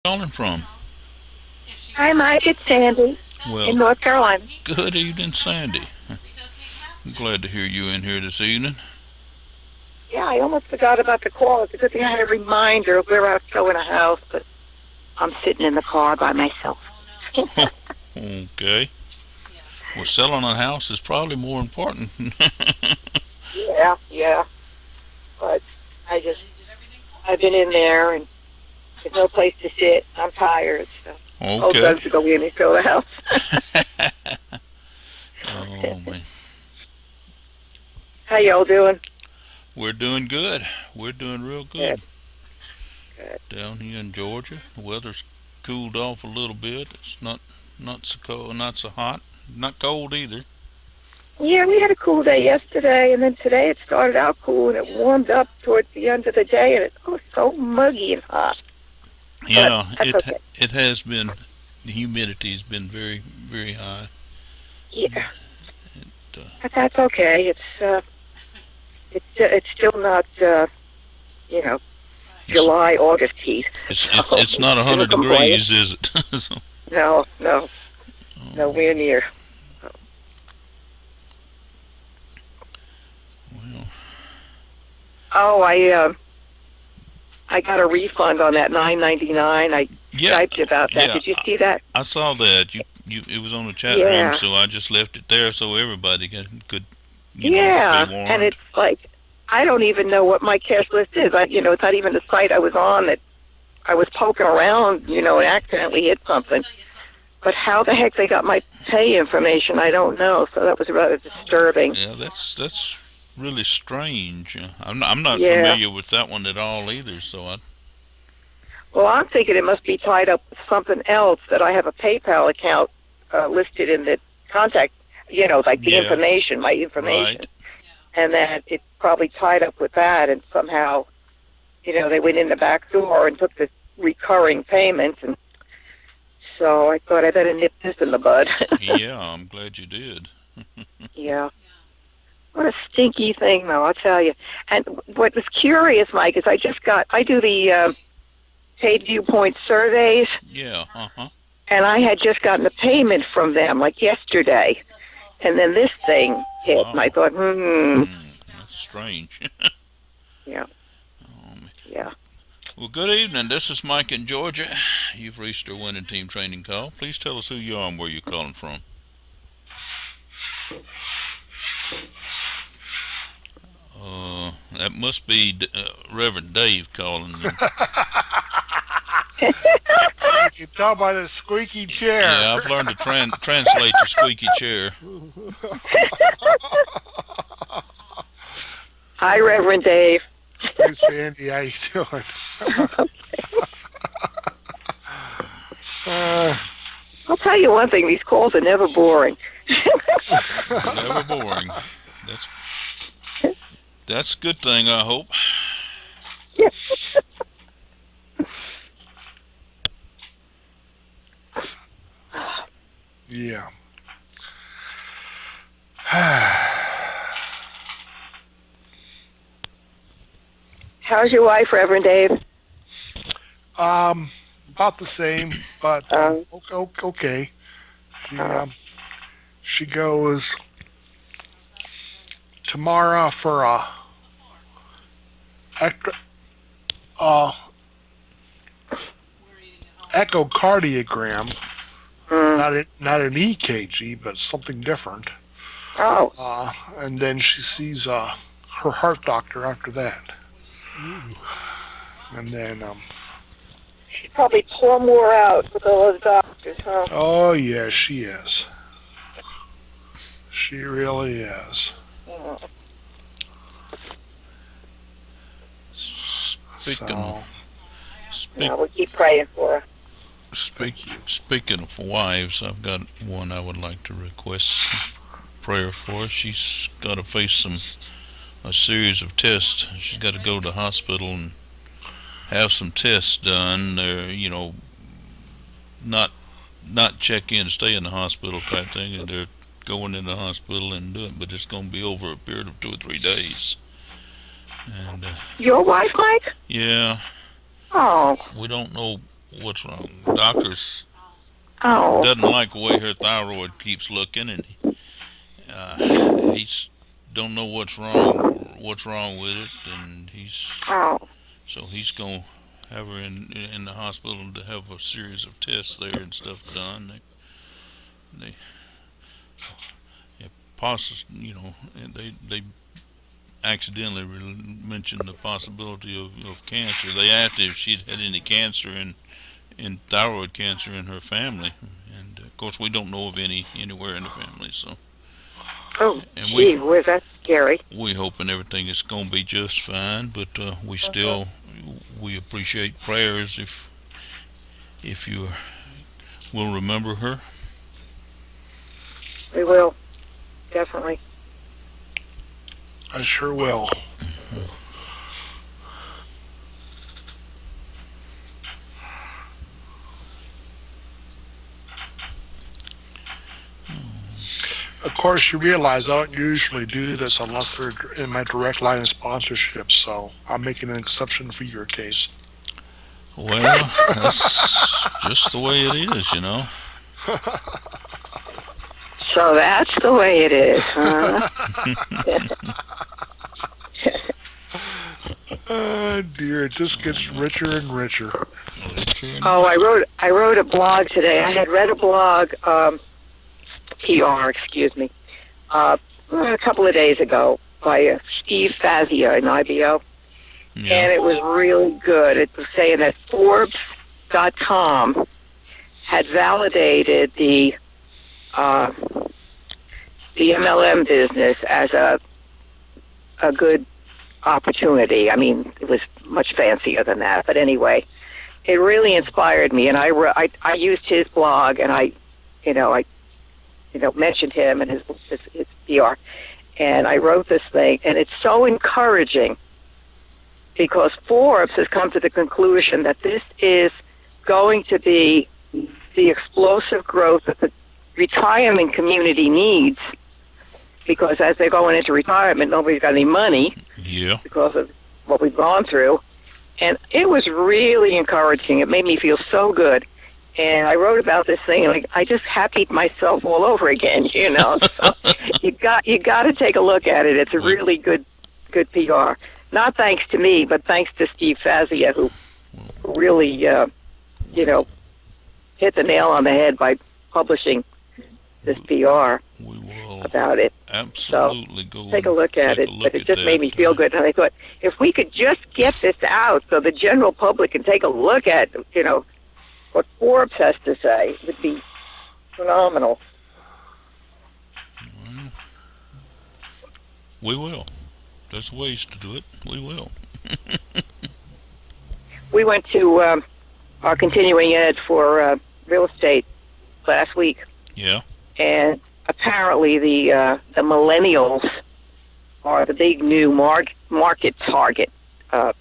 Calling from? Hi, Mike. It's Sandy Well, in North Carolina. good evening, Sandy. I'm glad to hear you in here this evening. Yeah, I almost forgot about the call. It's a good thing I had a reminder of where I was showing a house, but I'm sitting in the car by myself. Okay. Well, selling a house is probably more important. Yeah. But I just, I've been in there and there's no place to sit. I'm tired, so all Okay. done to go in and show the house. Oh man, How y'all doing? we're doing good. We're doing real Good, good good. down here in Georgia. The weather's cooled off a little bit. It's not so cold, not so hot, not cold either. Yeah, we had a cool day yesterday, and then today it started out cool, and it warmed up towards the end of the day, and it was so muggy and hot. But Yeah, that's okay. it has been. The humidity has been very high. Yeah, Uh, but that's okay. It's still not you know it's July August heat, so it's not a never hundred complain. degrees, is it? So, No, oh, nowhere near. well, Oh, I got a refund on that $9.99. I yeah, Skyped you about that. yeah. Did you see that? I saw that it was on the chat room, Yeah, so I just left it there so everybody could be yeah. And warned. it's like I don't even know what my cash list is. It's not even the site I was on that I was poking around, and accidentally hit something. But how the heck they got my pay information, I don't know. So that was rather disturbing. Yeah, that's really strange. I'm not Yeah. familiar with that one at all either. So I Well, I'm thinking it must be tied up with something else that I have a PayPal account listed in the contact, like the yeah, information, my information. right. And that it's probably tied up with that. And somehow, they went in the back door and took this recurring payment. And so I thought I better nip this in the bud. Yeah, I'm glad you did. Yeah. What a stinky thing, though, I'll tell you. And what was curious, Mike, is I do the paid viewpoint surveys, Yeah, uh-huh. and I had just gotten a payment from them, like yesterday. And then this thing hit, and I Wow. thought, That's strange. yeah, um, yeah. well, good evening. This is Mike in Georgia. You've reached our winning team training call. Please tell us who you are and where you're calling from. That must be Reverend Dave calling. You can tell by the squeaky chair. Yeah, I've learned to translate the squeaky chair. Hi, Reverend Dave. Hey, Sandy, how you doing? uh, I'll tell you one thing, these calls are never boring. Never boring. That's that's a good thing, I hope. yeah. How's your wife, Reverend Dave? About the same, but Um, okay. She goes tomorrow for a ec- uh, echocardiogram. mm, Not an EKG, but something different. oh, And then she sees her heart doctor after that. And then, she's probably plumb wore out with all those doctors, huh? oh yeah, she is. She really is. Mm. Speaking So, speak, We keep praying for her. speaking of wives, I've got one I would like to request prayer for. She's got to face a series of tests. She's got to go to the hospital and have some tests done. They're not not check in, stay in the hospital type thing, and they're going in the hospital and doing, but it's going to be over a period of 2 or 3 days. And Your wife, Mike? yeah, Oh, we don't know what's wrong. Doctors Oh, doesn't like the way her thyroid keeps looking, and he's don't know what's wrong with it, and oh, he's gonna have her in the hospital to have a series of tests there and stuff done. They yeah, they accidentally mentioned the possibility of cancer. They asked if she'd had any cancer in thyroid cancer in her family, and of course we don't know of any anywhere in the family. So, oh, and gee whiz, that's scary. we hoping everything is going to be just fine, but we appreciate prayers if you will remember her. We will, definitely. I sure will. Of course, you realize I don't usually do this unless they're in my direct line of sponsorship, so I'm making an exception for your case. Well, that's just the way it is, you know. So that's the way it is, huh? Oh dear, it just gets richer and richer. Oh, I wrote a blog today. I had read a blog, PR, excuse me, a couple of days ago by Steve Fazia in IBO, Yeah. and it was really good. It was saying that Forbes.com had validated the MLM business as a good opportunity. I mean, it was much fancier than that, but anyway, it really inspired me. And I used his blog, and I mentioned him and his PR, and I wrote this thing, and it's so encouraging because Forbes has come to the conclusion that this is going to be the explosive growth that the retirement community needs, because as they're going into retirement, nobody's got any money because of what we've gone through. And it was really encouraging. It made me feel so good. And I wrote about this thing, and I just happied myself all over again, you know. So you got to take a look at it. It's a really good PR. Not thanks to me, but thanks to Steve Fazia, who really, hit the nail on the head by publishing this PR about it. Absolutely, so take a look at it. But it just made me feel good, and I thought if we could just get this out so the general public can take a look at, what Forbes has to say, it would be phenomenal. Well, we will. There's ways to do it. We will. We went to our continuing ed for real estate last week. Yeah. And apparently the millennials are the big new market target for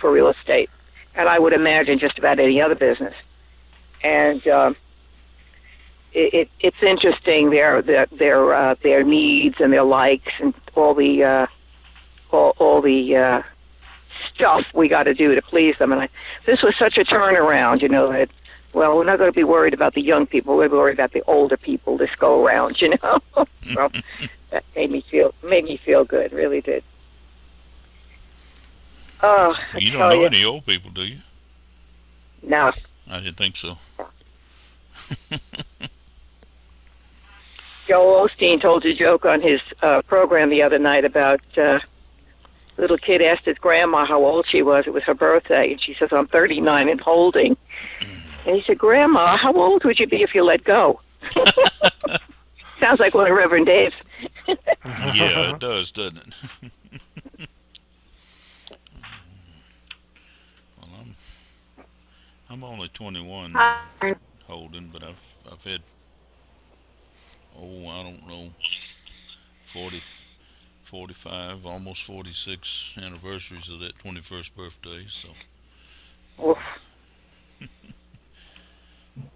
real estate, and I would imagine just about any other business. And it's interesting their needs and their likes and all the stuff we got to do to please them. And this was such a turnaround, that. Well, we're not going to be worried about the young people. We're worried about the older people this go around, So that made me feel good. Really did. Oh, you don't know any old people, do you? No. I didn't think so. Joel Osteen told a joke on his program the other night about little kid asked his grandma how old she was. It was her birthday, and she says, "I'm 39 and holding." And he said, "Grandma, how old would you be if you let go?" Sounds like one of Reverend Dave's. Yeah, it does, doesn't it? Well, I'm only 21 holding, but I've had I don't know 40, 45, almost 46 anniversaries of that 21st birthday. So. Oof.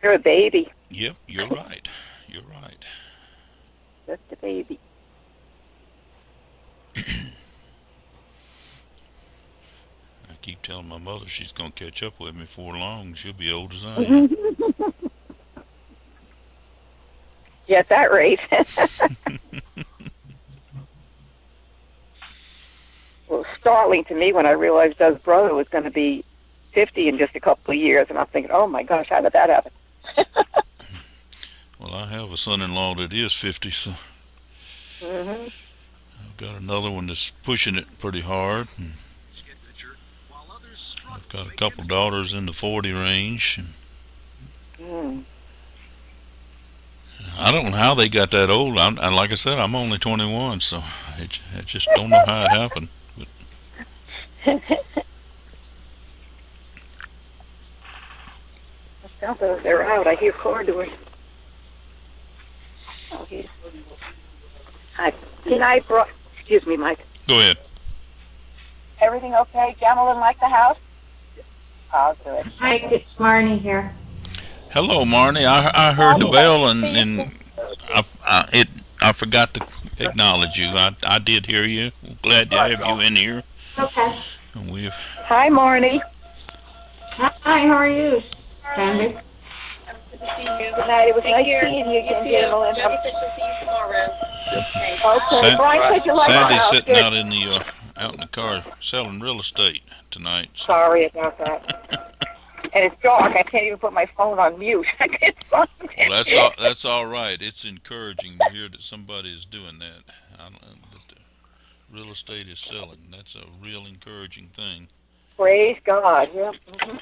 You're a baby. Yep, you're right. You're right. Just a baby. I keep telling my mother she's gonna catch up with me before long. She'll be old as I am. Yeah, at that rate. Well, it was startling to me when I realized Doug's brother was going to be 50 in just a couple of years, and I'm thinking, oh my gosh, how did that happen? Well, I have a son-in-law that is 50, so Mm-hmm. I've got another one that's pushing it pretty hard. And I've got a couple daughters in the 40 range. Mm. I don't know how they got that old. Like I said, I'm only 21, so I just don't know how it happened. It sounds like they're out. I hear car doors. Oh, hi. Good night, bro. Excuse me, Mike. Go ahead. Everything okay? Gentlemen like the house? Oh, good. Hi, it's Marnie here. Hello, Marnie. I heard the bell and I forgot to acknowledge you. I did hear you. Glad to have you in here. Okay. And we've Hi, Marnie. Hi, how are you, Sandy? Good night. It was nice seeing you again, gentlemen. Okay, Brian said you like the Sandy's house. sitting Good. out in the car selling real estate tonight. So. Sorry about that. And it's dark. I can't even put my phone on mute. Well, that's all right. It's encouraging to hear that somebody is doing that. That the real estate is selling. That's a real encouraging thing. Praise God. Yep. Mm-hmm.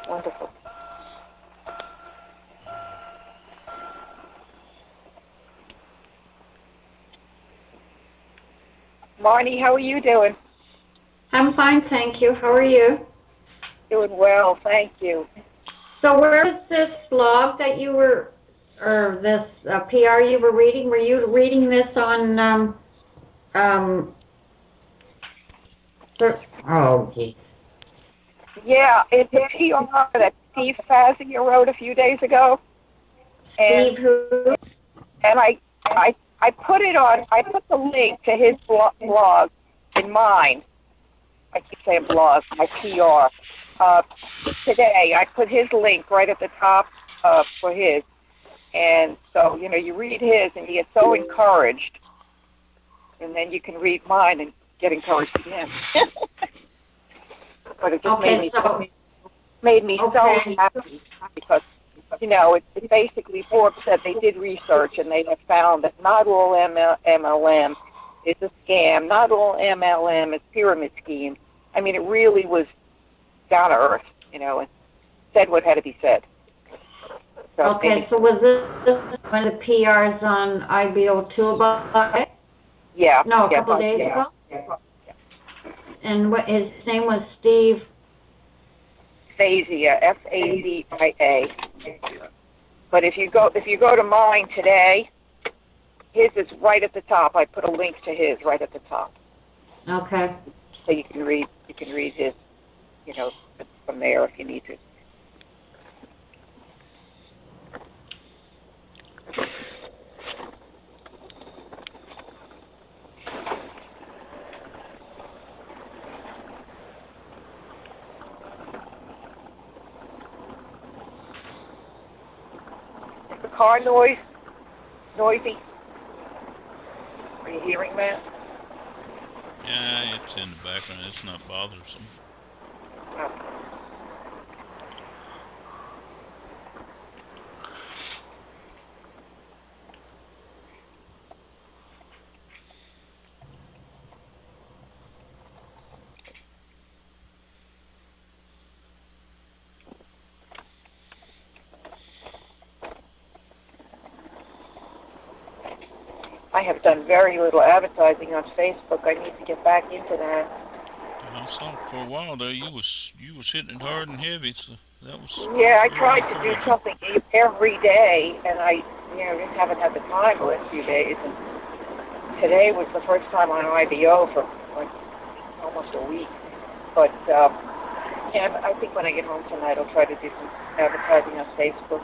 Wonderful. Marnie, how are you doing? I'm fine, thank you. How are you? Doing well, thank you. So where is this blog that you were, or this PR you were reading? Were you reading this on, oh, geez. Yeah, it's a PR that Steve Fazio wrote a few days ago. And, Steve who? and I put it on, I put the link to his blog in mine. I keep saying blog, my PR. Today, I put his link right at the top for his. And so, you read his and you get so encouraged. And then you can read mine and get encouraged again. But it just made me so happy because, it's basically Forbes said they did research and they have found that not all MLM is a scam. Not all MLM is pyramid schemes. I mean, it really was down to earth, and said what had to be said. So okay, so was this one of the PRs on IBO2 about it? Yeah. No, a couple of days ago? Yeah. And what his name was Steve? Fazia, Fazia. But if you go to mine today, his is right at the top. I put a link to his right at the top. Okay. So you can read his, from there if you need to. Is the car noisy? Are you hearing that? Yeah, it's in the background. It's not bothersome. Oh. I have done very little advertising on Facebook. I need to get back into that. I saw for a while there you was hitting it hard and heavy. So that was. Yeah, I tried to do something every day, and I just haven't had the time the last few days. And today was the first time on IBO for like almost a week. But yeah, I think when I get home tonight, I'll try to do some advertising on Facebook.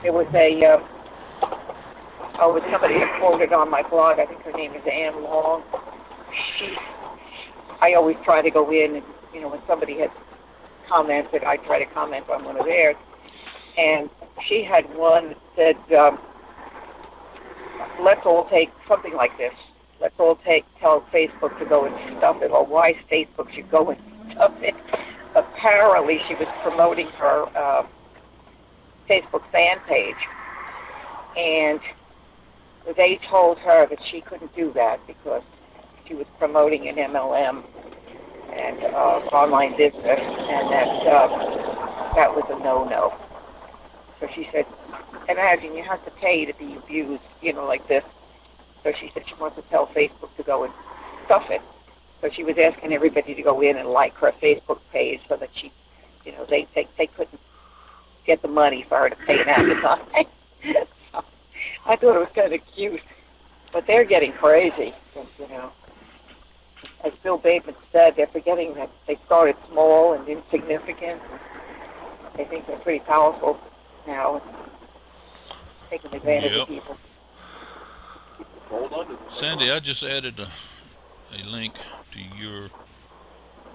There was a Oh, was somebody that quoted on my blog. I think her name is Ann Long. I always try to go in and, when somebody had commented, I try to comment on one of theirs. And she had one that said, let's all take something like this. Let's all tell Facebook to go and stuff it, or why Facebook should go and stuff it. Apparently, she was promoting her Facebook fan page, and they told her that she couldn't do that because she was promoting an MLM and online business, and that was a no-no. So she said, imagine you have to pay to be abused, like this. So she said she wants to tell Facebook to go and stuff it. So she was asking everybody to go in and like her Facebook page so that she, they couldn't get the money for her to pay an advertising. So I thought it was kind of cute. But they're getting crazy. As Bill Bateman said, they're forgetting that they started small and insignificant. They think they're pretty powerful now, taking advantage of people. Sandy, I just added a link to your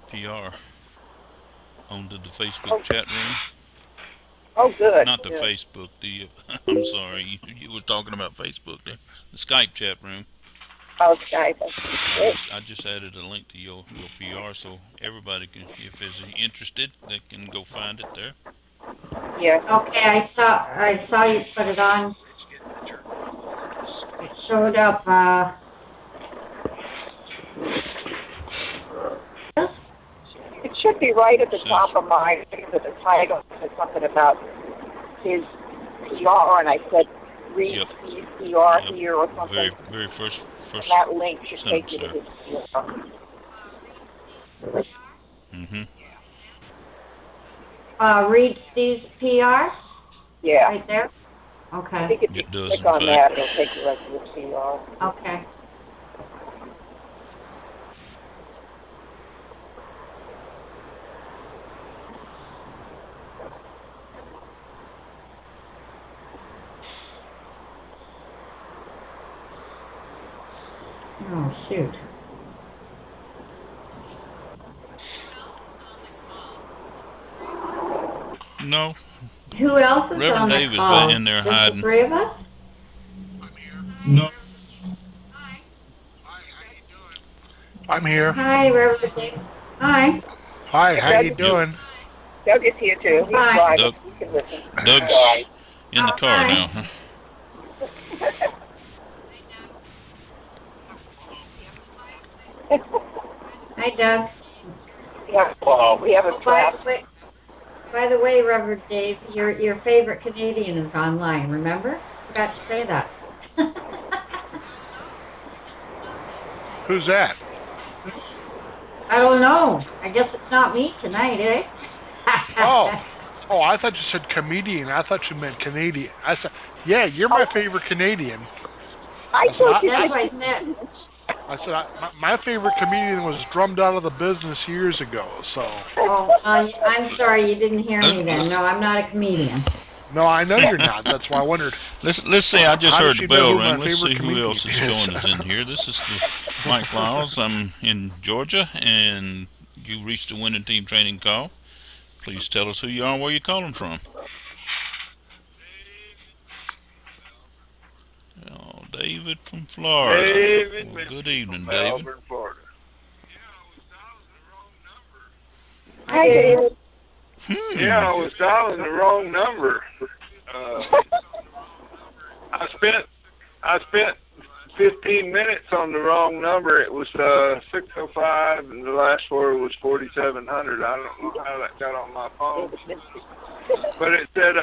PR onto the Facebook chat room. Oh, good. Not the good. Facebook. I'm sorry, you were talking about Facebook there. The Skype chat room. Oh, Skype. I just added a link to your PR, so everybody can, if they're interested, they can go find it there. Yeah. Okay, I saw you put it on. It showed up. It should be right at the top of mine because of the title. It said something about his PR, and I said, read his PR here or something. Very first. That link should take you to his PR. Read Steve's PR? Yeah. Right there? Okay. I think if you does, click on that, it'll take you right to his PR. Okay. Oh, shoot. No. Who else is Reverend on the David's call? been in there Just hiding. the three of us? No. I'm here. Hi, Reverend Dave. Hi. Hi, how you doing? Doug is here too. He's Hi. driving. Doug. You can listen. Doug's in the car Hi. now, huh? Hi, Doug. We have a class. By the way, Reverend Dave, your favorite Canadian is online, remember? Forgot to say that. Who's that? I don't know. I guess it's not me tonight, eh? Oh, I thought you said comedian. I thought you meant Canadian. I said, yeah, you're my favorite Canadian. I thought you That's said what I meant. I said, my favorite comedian was drummed out of the business years ago, so. Oh, I'm sorry, you didn't hear me then. No, I'm not a comedian. No, I know you're not. That's why I wondered. Let's see. I just How heard did the you know bell who my ring. Let's see favorite who comedian else is is? joining us in here. This is the Mike Lyles. I'm in Georgia, and you reached the winning team training call. Please tell us who you are and where you're calling from. Oh, David from Florida. David, Well, good evening, from David. Melbourne, Florida. Hi, David. Yeah, I was dialing the wrong number. I spent 15 minutes on the wrong number. It was 605, and the last word was 4700. I don't know how that got on my phone, but it said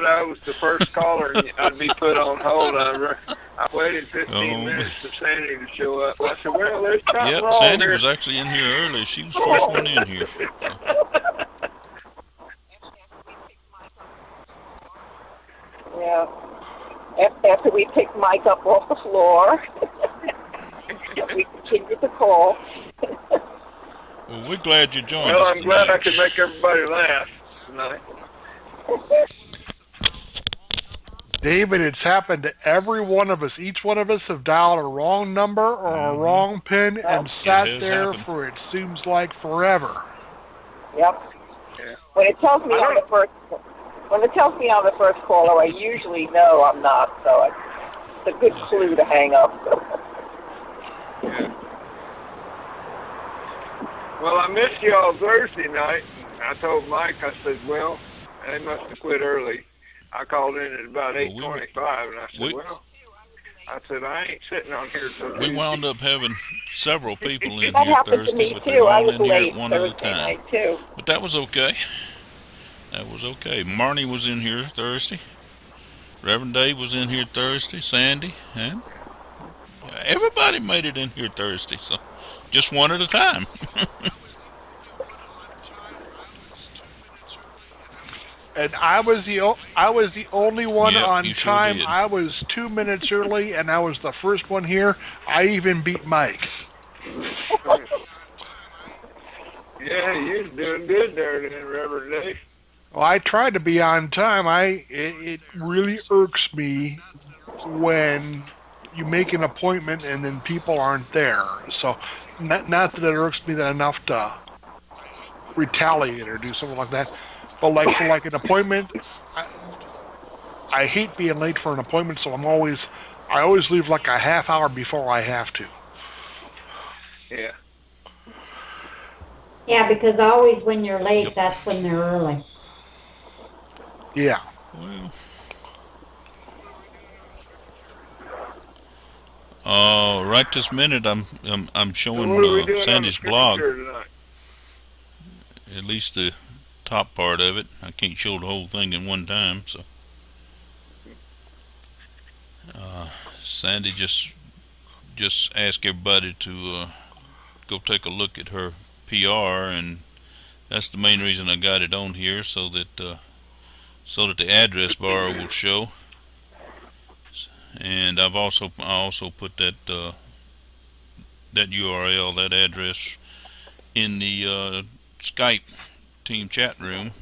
I was the first caller, and I'd be put on hold. I waited 15 minutes for Sandy to show up. I said, "Well, there's something Yep, wrong Sandy here." was actually in here early. She was the first one in here. Yeah. After we picked Mike up off the floor, we continued to call. Well, we're glad you joined Well, us I'm glad I tonight. could make everybody laugh tonight. David, it's happened to every one of us. Each one of us have dialed a wrong number or a wrong pin and sat has there happened. for it seems like forever. Yep. Yeah. When it tells me on the first caller, I usually know I'm not, so it's a good clue to hang up. Yeah. Well, I missed y'all Thursday night. I told Mike, I said, well, they must have quit early. I called in at about 8:25, and I said, I ain't sitting on here till We wound up having several people in That here happened to Thursday, me but too. they were I all was in here late at one at a Thursday time. night too. But that was okay. That was okay. Marnie was in here Thursday. Reverend Dave was in here Thursday. Sandy, and everybody made it in here Thursday. So just one at a time. And I was the only one Yep, on you sure time. did. I was 2 minutes early, and I was the first one here. I even beat Mike. Yeah, you're doing good there, then, Reverend Dave. Well, I tried to be on time. It really irks me when you make an appointment and then people aren't there. So, not that it irks me that enough to retaliate or do something like that. But for an appointment, I hate being late for an appointment. So I always leave like a half hour before I have to. Yeah. Yeah, because always when you're late, that's when they're early. Yeah. Well, right this minute I'm showing What are we doing on Sandy's the blog, scripture tonight? at least the top part of it. I can't show the whole thing in one time, so Sandy just asked everybody to go take a look at her PR, and that's the main reason I got it on here, so that the address bar will show. And I also put that URL, that address, in the Skype team chat room.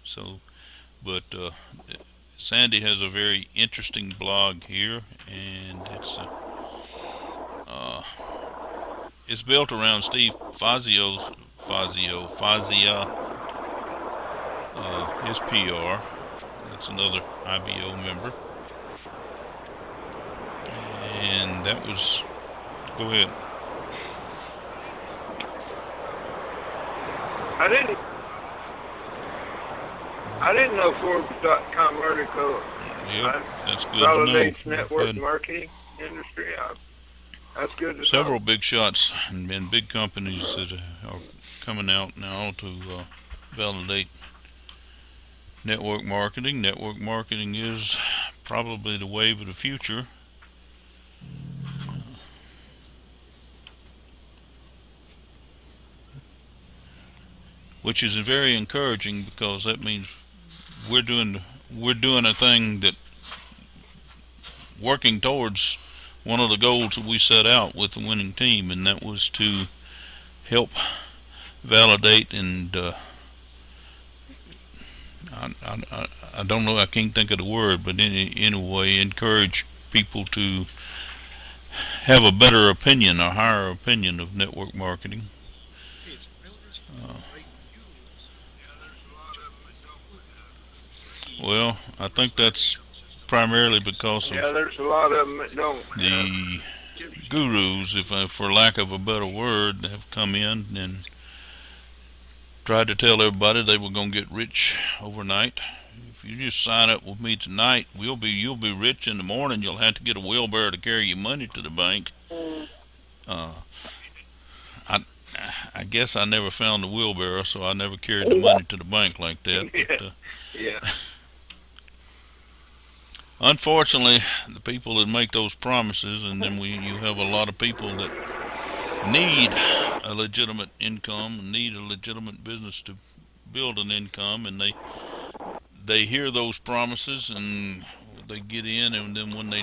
So, but Sandy has a very interesting blog here, and it's built around Steve Fazia, his PR. That's another IBO member. And that was, go ahead. I didn't know Forbes.com article Yep, that's good to know. validates network Good. marketing industry. That's good to know. Several big shots and big companies that are coming out now to validate network marketing. Network marketing is probably the wave of the future. Which is very encouraging, because that means we're doing a thing that working towards one of the goals that we set out with the winning team, and that was to help validate and I don't know, I can't think of the word, but in a way encourage people to have a better opinion, a higher opinion of network marketing. Well, I think that's primarily because of there's a lot of them that don't. the gurus, for lack of a better word, have come in and tried to tell everybody they were going to get rich overnight. If you just sign up with me tonight, you'll be rich in the morning. You'll have to get a wheelbarrow to carry your money to the bank. I guess I never found the wheelbarrow, so I never carried the money to the bank like that. But, Yeah. unfortunately, the people that make those promises, and then you have a lot of people that need a legitimate income, need a legitimate business to build an income, and they hear those promises and they get in, and then when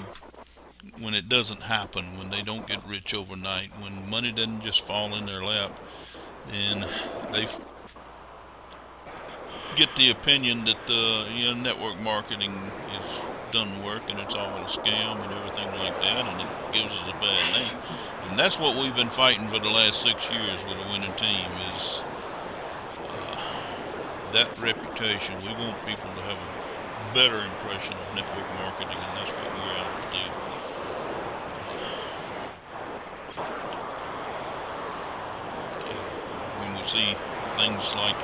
it doesn't happen, when they don't get rich overnight, when money doesn't just fall in their lap, then they get the opinion that network marketing is doesn't work and it's all a scam and everything like that, and it gives us a bad name. And that's what we've been fighting for the last 6 years with a winning team is that reputation. We want people to have a better impression of network marketing, and that's what we're out to do. When we see things like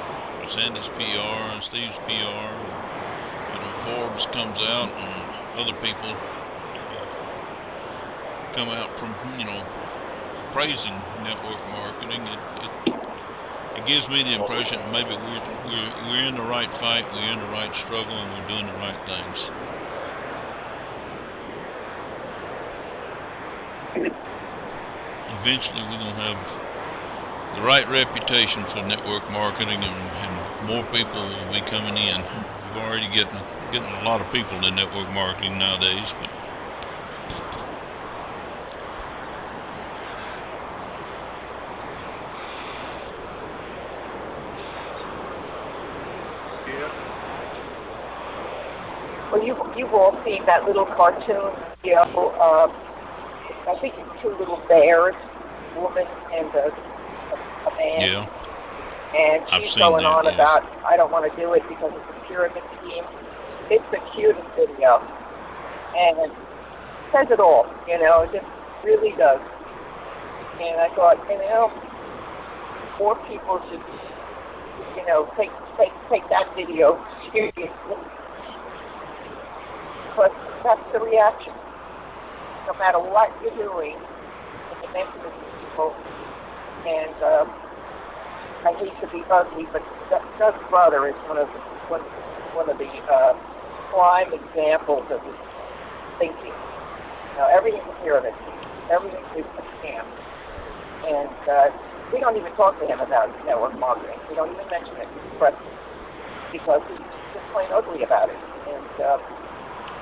Sandy's PR and Steve's PR, and, Forbes comes out and other people come out from, praising network marketing, it gives me the impression that maybe we're in the right fight, we're in the right struggle, and we're doing the right things. Eventually, we're going to have the right reputation for network marketing, and more people will be coming in. We've already getting a lot of people in network marketing nowadays, but Well, you've all seen that little cartoon video. I think it's two little bears, a woman and a man. yeah. And I've she's seen going that, on yes. about, I don't want to do it because it's a pyramid scheme. It's the cutest video. And it says it all, it just really does. And I thought, more people should, take that video seriously. Because that's the reaction. No matter what you're doing, it's a message to people. And I hate to be ugly, but Doug's brother is one of the prime examples of his thinking. Everything's a pyramid. Everything is a scam. And we don't even talk to him about network marketing. We don't even mention it in press because he's just plain ugly about it. And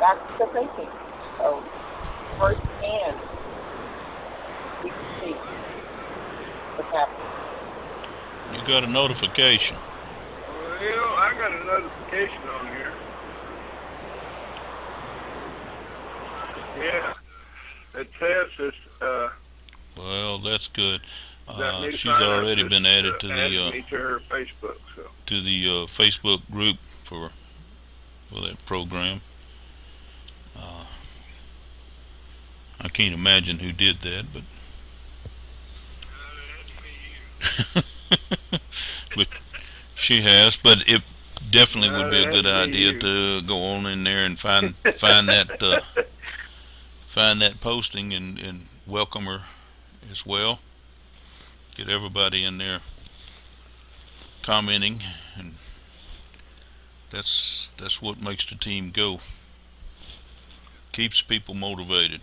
that's the thinking. So firsthand, we can see what's happening. You got a notification. Well, I got a notification on here. Yeah. It says it's, Well, that's good. that new She's sign-up already just, been added to added me to her Facebook, so. Facebook group for that program. I can't imagine who did that, but but she has. But it definitely would be a good idea to go on in there and find that find that posting and welcome her as well. Get everybody in there commenting, and that's what makes the team go. Keeps people motivated.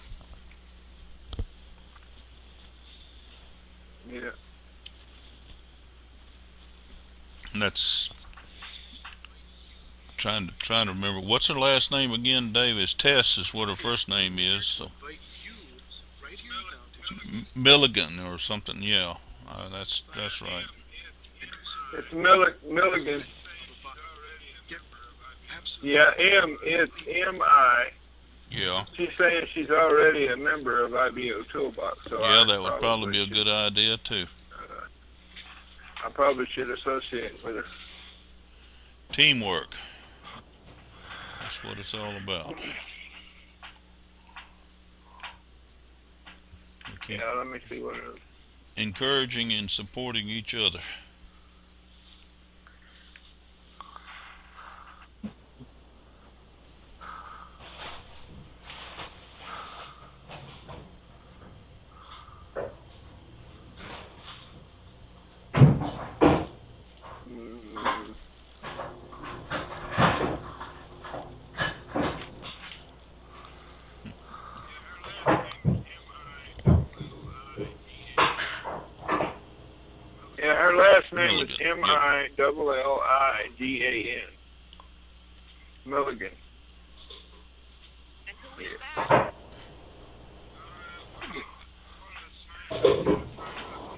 Yeah. And that's trying to remember what's her last name again, Dave. It's Tess is what her first name is. So Milligan or something. Yeah, that's right. It's Milligan. Yeah, it's M-I. Yeah. She's saying she's already a member of IBO Toolbox. So Yeah, that would probably be a good idea too. I probably should associate with her. Teamwork. That's what it's all about. Okay. Yeah, let me see what it is. Encouraging and supporting each other. Yeah, her last name is Milligan, M-I-L-L-I-G-A-N. Milligan.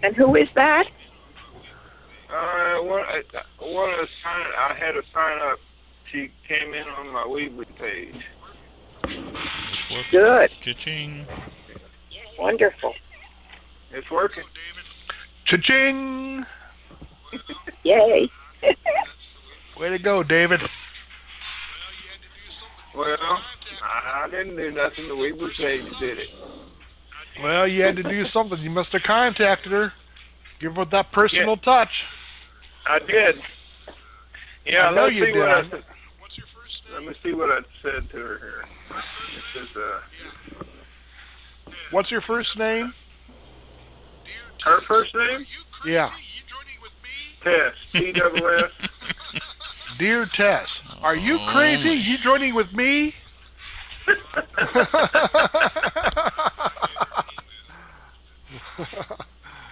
And who is that? I had to sign up. She came in on my Weebly page. It's working. Good. Cha-ching. Wonderful. It's working. Cha-ching! Yay. Way to go, David. Well, I didn't do nothing. The Weaver Sadie did it. Well, you had to do something. You must have contacted her. Give her that personal touch. I did. Yeah, I know let's you see what I did. said. Let me see what I said to her here. It says, What's your first name? her first name? Yeah. Tess. T-double-S. Dear Tess, are you crazy? You joining with me?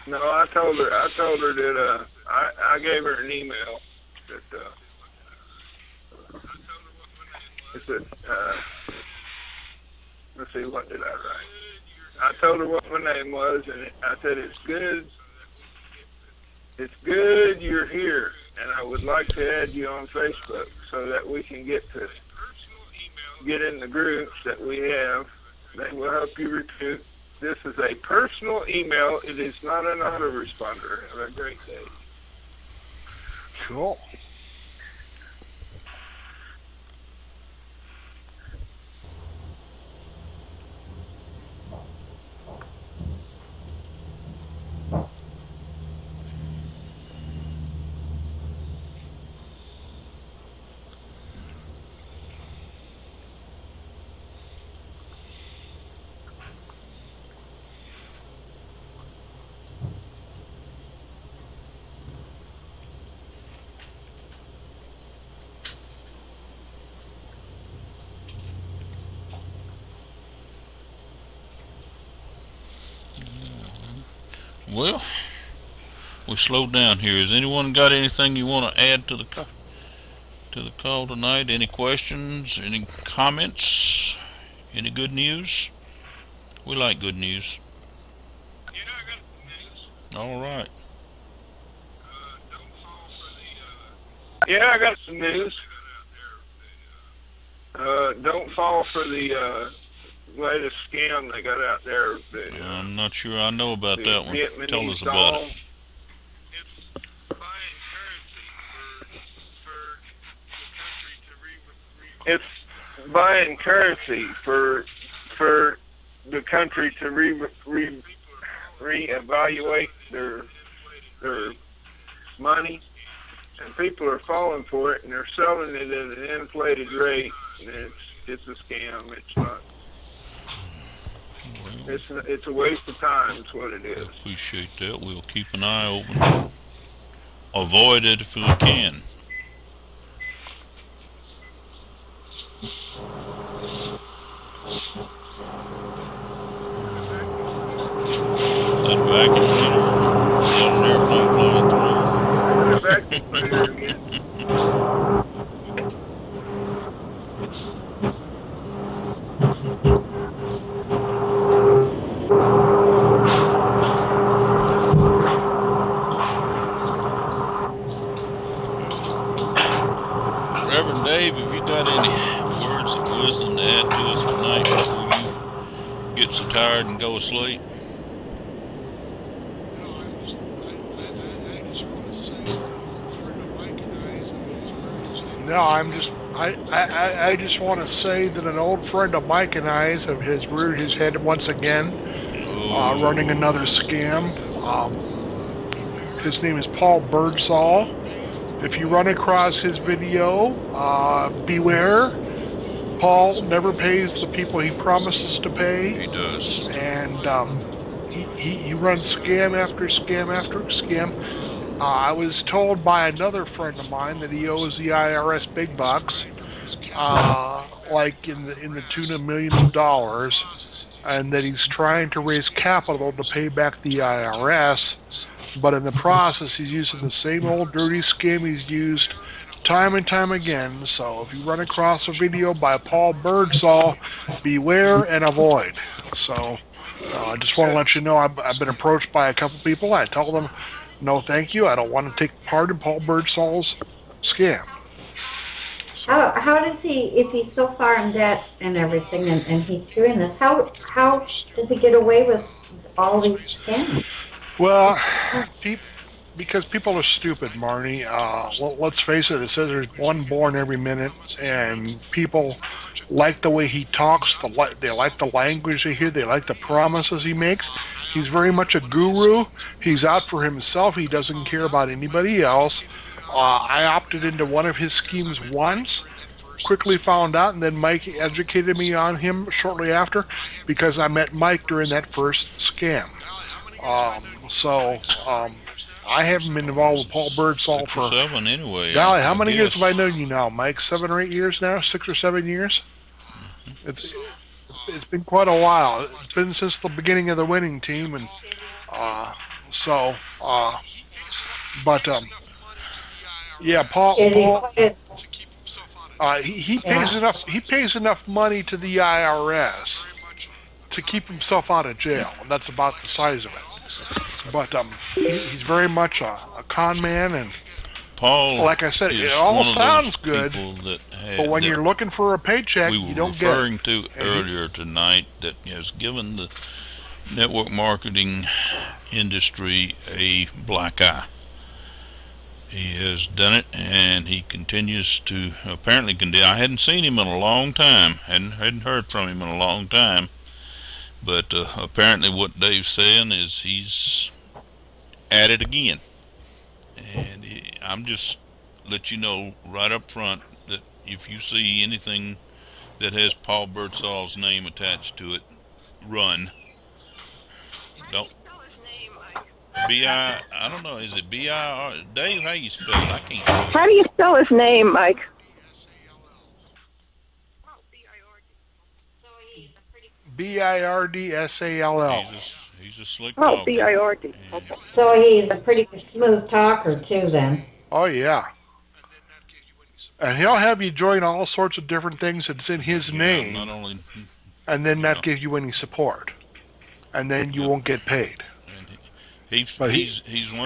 No, I told her that I gave her an email that it said let's see, what did I write? I told her what my name was, and I said it's good you're here, and I would like to add you on Facebook so that we can get in the groups that we have. They will help you recruit. This is a personal email. It is not an autoresponder. Have a great day. Cool. Well, we slowed down here. Has anyone got anything you want to add to the call tonight? Any questions? Any comments? Any good news? We like good news. All right. Yeah, I got some news. Don't fall for the latest scam they got out there. I'm not sure I know about that one. Vietnamese Tell us about doll. it. It's buying currency for the country to reevaluate their money, and people are falling for it, and they're selling it at an inflated rate. And it's a scam. It's not. It's a waste of time. Is what it I is. appreciate that. We'll keep an eye open and avoid it if we can. Is that a vacuum cleaner? Is that an airplane flying through? The vacuum cleaner again. Reverend Dave, have you got any words of wisdom to add to us tonight before you get so tired and go asleep? No, I just want to say that an old friend of Mike and I's has reared his head once again, running another scam. His name is Paul Birdsall. If you run across his video, beware. Paul never pays the people he promises to pay. He does. And he runs scam after scam after scam. I was told by another friend of mine that he owes the IRS big bucks, like in the tune of millions of dollars, and that he's trying to raise capital to pay back the IRS. But in the process, he's using the same old dirty scam he's used time and time again. So if you run across a video by Paul Birdsall, beware and avoid. So I just want to let you know I've been approached by a couple people. I told them, no thank you, I don't want to take part in Paul Birdsall's scam. how does he, if he's so far in debt and everything, and he's doing this, how does he get away with all these scams? Well, because people are stupid, Marnie. Let's face it. It says there's one born every minute, and people like the way he talks. They like the language they hear. They like the promises he makes. He's very much a guru. He's out for himself. He doesn't care about anybody else. I opted into one of his schemes once, quickly found out, and then Mike educated me on him shortly after, because I met Mike during that first scam. I haven't been involved with Paul Birdsall 6 or 7 anyway. Golly, how many years have I known you now, Mike? 7 or 8 years now? 6 or 7 years? It's been quite a while. It's been since the beginning of the winning team, and yeah, Paul he pays enough. He pays enough money to the IRS to keep himself out of jail, and that's about the size of it. But he's very much a con man, and Paul, like I said, it all sounds good. But when you're looking for a paycheck, you don't get it. We were referring to earlier tonight that has given the network marketing industry a black eye. He has done it, and he continues to apparently continue. I hadn't seen him in a long time, hadn't heard from him in a long time, but apparently what Dave's saying is he's at it again. And I'm just let you know right up front that if you see anything that has Paul Birdsall's name attached to it, run. Don't. I don't know, is it B-I-R? Dave, how you spell it? I can't spell it. How do you spell his name, Mike? Birdsall. He's a slick talker. Oh, B-I-R-D. Okay. So he's a pretty smooth talker, too, then. Oh, yeah. And he'll have you join all sorts of different things that's in his name, not only, and then not give you any support. And then you won't get paid. He's one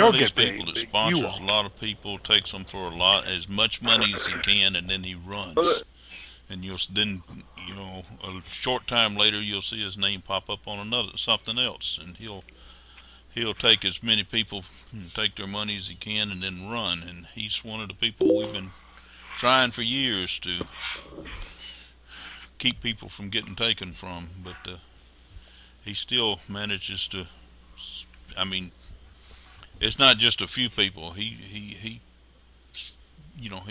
of these people that sponsors a lot of people, takes them for as much money as he can, and then he runs. And a short time later, you'll see his name pop up on something else, and he'll take as many people, take their money as he can, and then run. And he's one of the people we've been trying for years to keep people from getting taken from, but he still manages to. I mean, it's not just a few people. He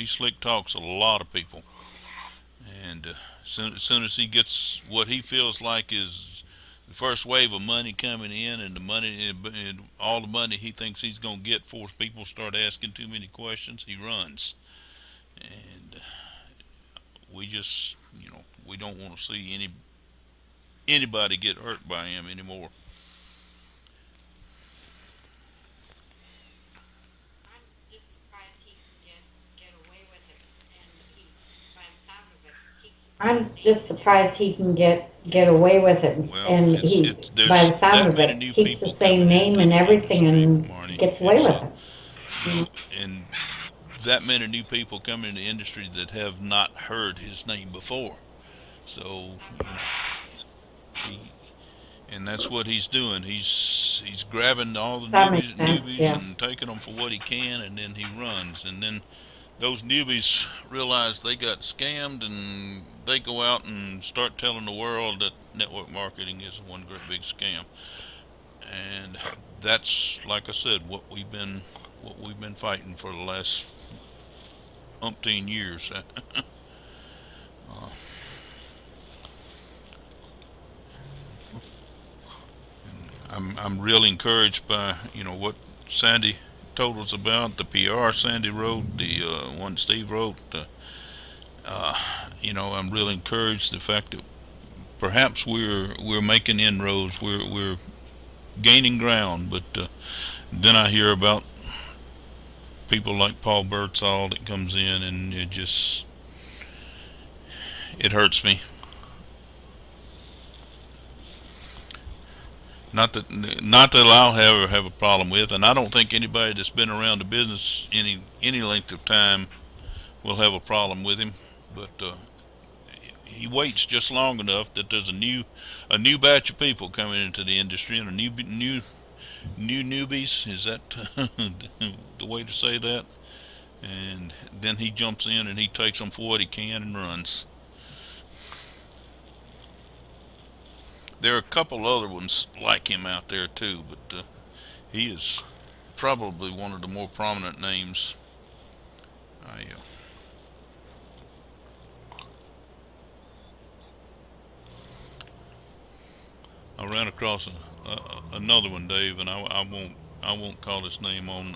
slick talks a lot of people, and as soon as he gets what he feels like is the first wave of money coming in, and all the money he thinks he's going to get before people start asking too many questions, he runs. And we just, we don't want to see anybody get hurt by him anymore. I'm just surprised he can get away with it, and he, by the sound of it, keeps the same name and everything, and gets away with it. And that many new people coming into the industry that have not heard his name before, so and that's what he's doing. He's grabbing all the newbies and taking them for what he can, and then he runs, and then those newbies realize they got scammed, and they go out and start telling the world that network marketing is one great big scam. And that's, like I said, what we've been fighting for the last umpteen years. I'm really encouraged by what Sandy told us about the PR Sandy wrote, the one Steve wrote. I'm really encouraged the fact that perhaps we're making inroads, we're gaining ground, but then I hear about people like Paul Birdsall that comes in, and it hurts me. Not that I'll have a problem with, and I don't think anybody that's been around the business any length of time will have a problem with him. but he waits just long enough that there's a new batch of people coming into the industry, and a new newbies. Is that the way to say that? And then he jumps in and he takes them for what he can and runs. There are a couple other ones like him out there too, but he is probably one of the more prominent names. I ran across another one, Dave, and I won't call his name on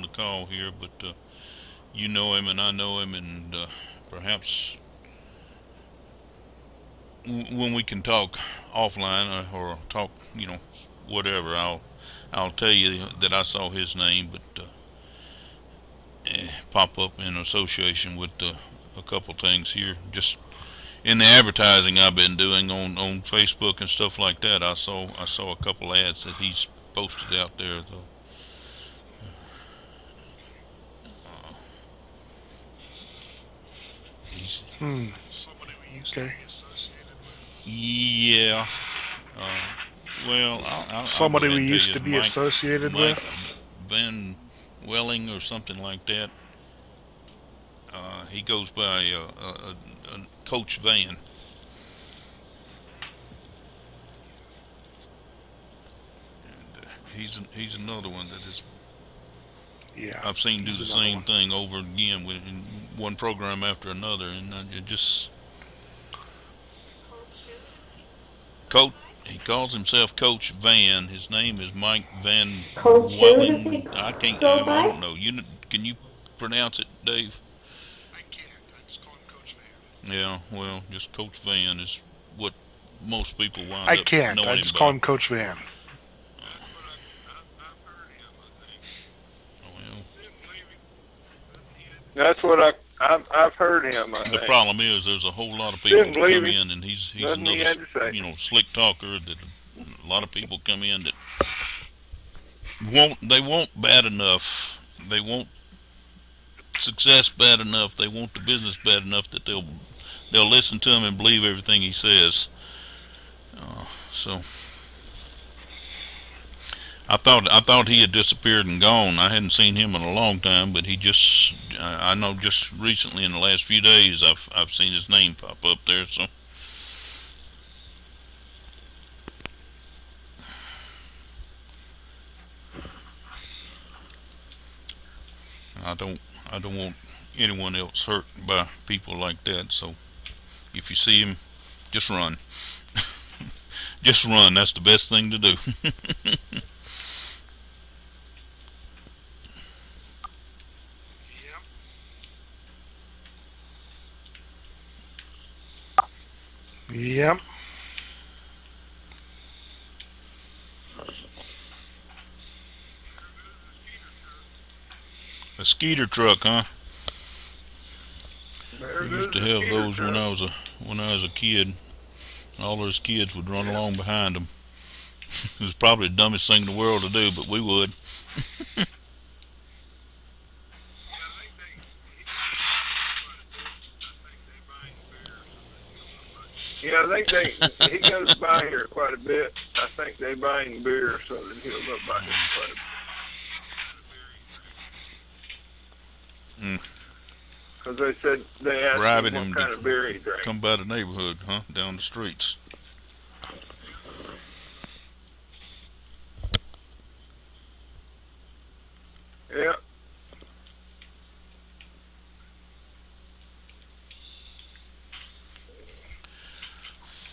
the call here, but you know him and I know him, and perhaps when we can talk offline or talk, whatever, I'll tell you that I saw his name, but pop up in association with a couple things here, just in the advertising I've been doing on Facebook and stuff like that. I saw a couple ads that he's posted out there, though. Okay. Yeah. Well, somebody we used to be associated with. Van Welling or something like that. He goes by Coach Van. And he's another one that is. Yeah. I've seen do the same thing over again in one program after another, and it just. Coach. He calls himself Coach Van. His name is Mike Van Welling. I don't know. Can you pronounce it, Dave? I can't. I just call him Coach Van. Yeah, well, just Coach Van is what most people wind up knowing him by. I can't. I just call him Coach Van. That's what I've heard him. I the think. problem is there's a whole lot of people that come in, and he's another slick talker that a lot of people come in that won't bad enough. They want success bad enough. They want the business bad enough that they'll listen to him and believe everything he says. So I thought he had disappeared and gone. I hadn't seen him in a long time, but I know just recently in the last few days I've seen his name pop up there. So I don't want anyone else hurt by people like that. So if you see him, just run. Just run. That's the best thing to do. Yep. A skeeter truck, huh? We used to have those when I was a kid. All those kids would run along behind them. It was probably the dumbest thing in the world to do, but we would. Yeah, I think he goes by here quite a bit. I think they buy him beer, so that he'll go by here quite a bit. Because they said they asked him what kind of beer he drank. Come by the neighborhood, huh? Down the streets. Yeah.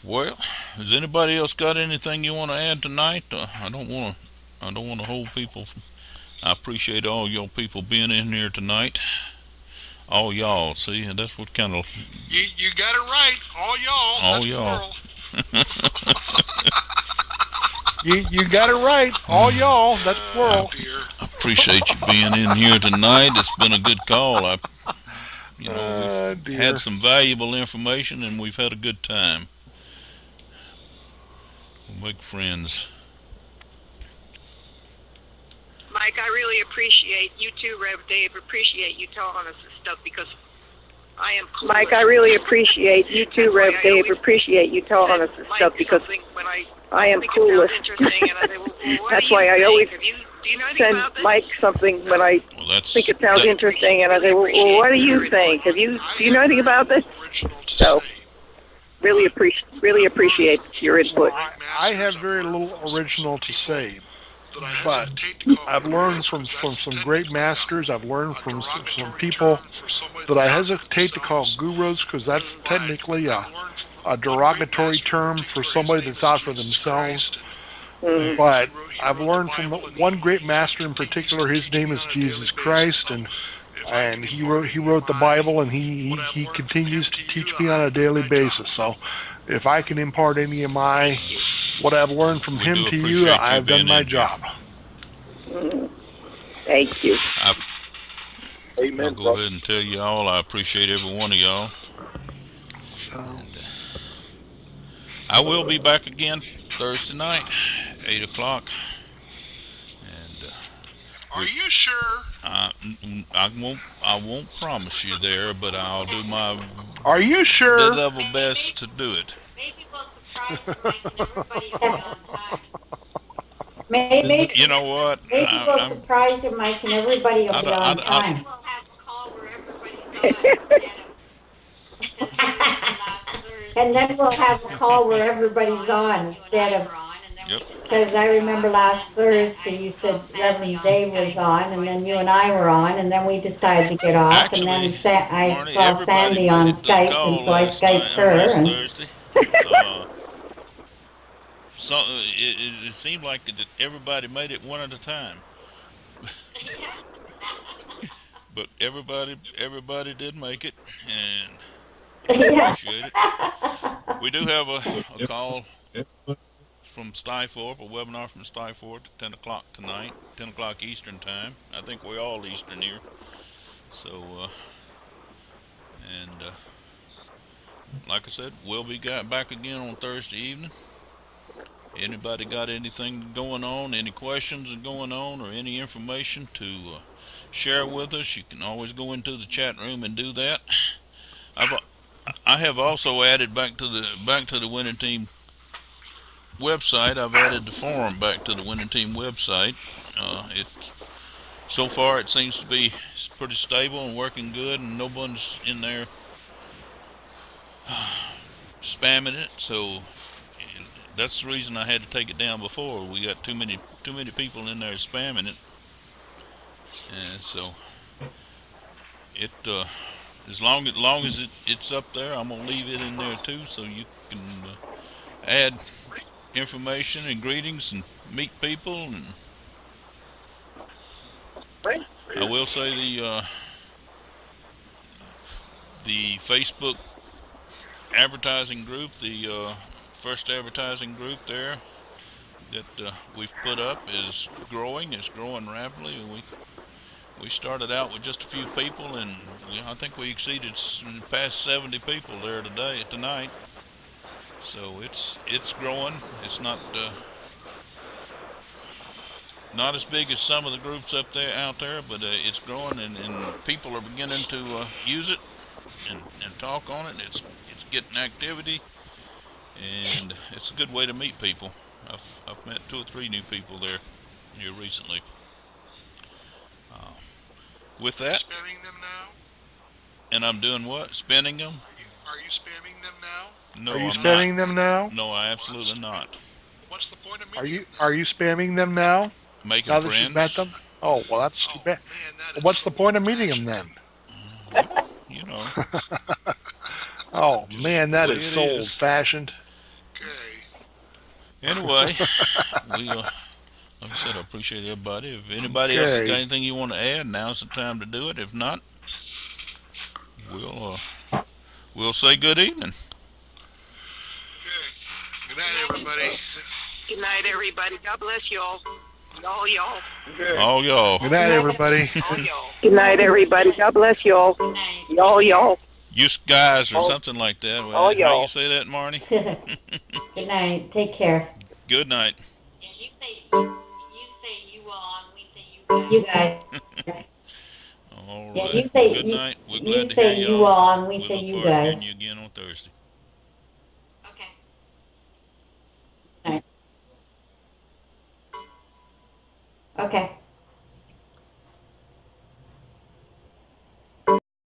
Well, has anybody else got anything you want to add tonight? I don't want to hold people. I appreciate all y'all people being in here tonight. All y'all, see, and that's what kind of. You got it right. All y'all. All y'all. You got it right. All y'all. That's plural. I appreciate you being in here tonight. It's been a good call. We've had some valuable information, and we've had a good time. We'll make friends. Mike, I really appreciate you too, Rev Dave. Appreciate you telling us this stuff because Mike, I really appreciate you too, Rev Dave. Appreciate you telling us this stuff because I am clueless. That's why I always send Mike something when I think it sounds interesting, and I say, "Well, what do you think? Do you know anything about this?" So, really appreciate your input. I have very little original to say, but I've learned from some great masters. I've learned from some people that I hesitate to call gurus because that's technically a derogatory term for somebody that's out for themselves. But I've learned from one great master in particular. His name is Jesus Christ, and he wrote the Bible, and he continues to teach me on a daily basis. So, if I can impart any of what I've learned from him to you, I've done my job. Thank you. Amen. I'll go ahead and tell you all I appreciate every one of y'all. And, I will be back again Thursday night, 8 o'clock. And are you sure? I won't promise you there, but I'll do my Are you sure? level best to do it. Maybe you know what? Maybe we'll surprise you, Mike, and everybody will be on time. And then we'll have a call where everybody's on instead of. Yep. Because I remember last Thursday you said Reverend Dave was on, and then you and I were on, and then we decided to get off. Actually, and then I saw Sandy on Skype, and so I Skyped her. Thursday. So it seemed like everybody made it one at a time. But everybody did make it, and I appreciate it. We do have a call from Skyforth, a webinar from Skyforth at 10 o'clock tonight, 10 o'clock Eastern time. I think we're all Eastern here. So, like I said, we'll be back again on Thursday evening. Anybody got anything going on, any questions going on, or any information to share with us, you can always go into the chat room and do that. I have also added back to the Winning Team website. I've added the forum back to the Winning Team website. So far it seems to be pretty stable and working good, and no one's in there spamming it. So that's the reason I had to take it down before. We got too many people in there spamming it, and so it as long as it's up there, I'm gonna leave it in there too, so you can add information and greetings and meet people. And I will say the Facebook advertising group, the first advertising group there that we've put up is growing. It's growing rapidly. We started out with just a few people, and I think we exceeded past 70 people there tonight. So it's growing. It's not as big as some of the groups out there, but it's growing, and people are beginning to use it and talk on it. It's getting activity, and it's a good way to meet people. I've met 2 or 3 new people there here recently. With that, Spamming them now? And I'm doing what? Spinning them? Are you spamming them now? No, Are you I'm spamming not. them now? No, I absolutely not. What's the point of meeting? Are you spamming them now? Making now friends. That you've met them? Oh, well, that's too bad. Well, what's the point of meeting them then? Well, you know. Oh, Just man, that the is way it so is. old-fashioned. Anyway, we like I said, I appreciate everybody. If anybody else has got anything you want to add, now's the time to do it. If not, we'll say good evening. Good night, everybody. Good night, everybody. God bless y'all. All y'all. All y'all. Good night, everybody. All y'all. Good night, everybody. God bless y'all. All y'all. You guys or something like that. Well, all y'all. How you say that, Marnie? Good night. Take care. Good night. You say you all, and we say you guys. You guys. All All Yeah, right. you say Good night. We're you glad to say hear you y'all. all, and we We say look you forward to guys. hearing you again on Thursday. Okay.